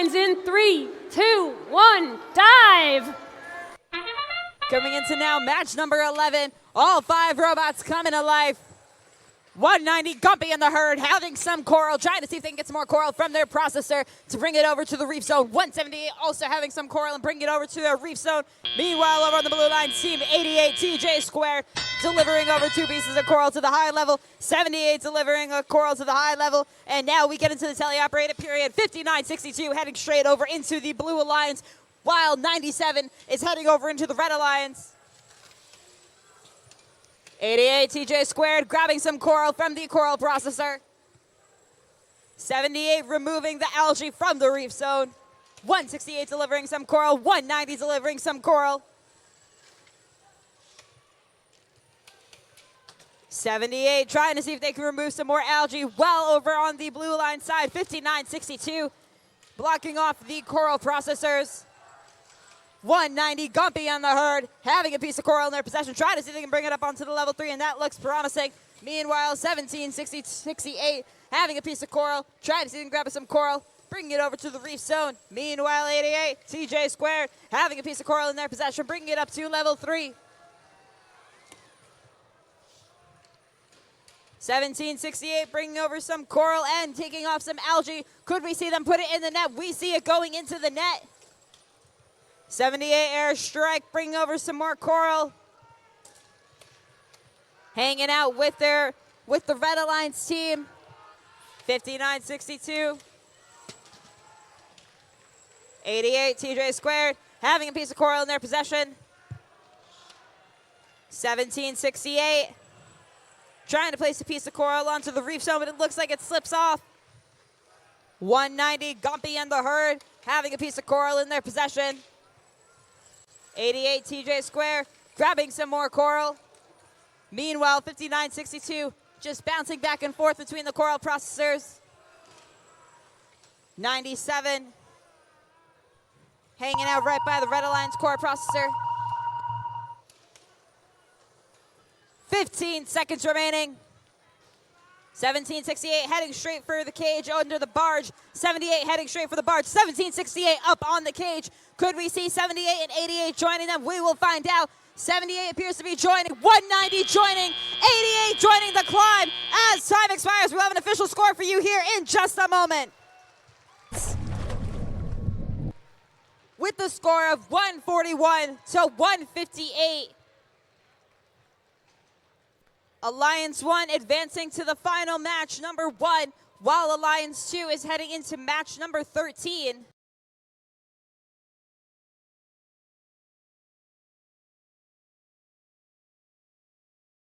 lines in 3, 2, 1, dive! Coming into now match number 11. All 5 robots coming to life. 190, Gumpy in the herd, having some coral, trying to see if they can get some more coral from their processor to bring it over to the reef zone. 178 also having some coral and bring it over to their reef zone. Meanwhile, over on the blue line, team 88, TJ Squared, delivering over 2 pieces of coral to the high level. 78 delivering a coral to the high level. And now we get into the teleoperated period. 59-62 heading straight over into the blue alliance, while 97 is heading over into the red alliance. 88, TJ Squared, grabbing some coral from the coral processor. 78 removing the algae from the reef zone. 168 delivering some coral. 190 delivering some coral. 78 trying to see if they can remove some more algae well over on the blue line side. 59-62 blocking off the coral processors. 190, Gumpy on the herd, having a piece of coral in their possession, trying to see if they can bring it up onto the level 3, and that looks promising. Meanwhile, 17-68, having a piece of coral, trying to see if they can grab some coral, bringing it over to the reef zone. Meanwhile, 88, TJ Squared, having a piece of coral in their possession, bringing it up to level 3. 17-68, bringing over some coral and taking off some algae. Could we see them put it in the net? We see it going into the net. 78 airstrike, bringing over some more coral. Hanging out with the Red Alliance team. 59-62. 88, TJ Squared, having a piece of coral in their possession. 17-68. Trying to place a piece of coral onto the reef zone, but it looks like it slips off. 190, Gumpy and the herd, having a piece of coral in their possession. 88, TJ Square, grabbing some more coral. Meanwhile, 59-62, just bouncing back and forth between the coral processors. 97, hanging out right by the Red Alliance core processor. 15 seconds remaining. 17-68 heading straight for the cage under the barge. 78 heading straight for the barge. 17-68 up on the cage. Could we see 78 and 88 joining them? We will find out. 78 appears to be joining. 190 joining. 88 joining the climb. As time expires, we'll have an official score for you here in just a moment. With the score of 141 to 158. Alliance 1 advancing to the final match, number 1, while Alliance 2 is heading into match number 13.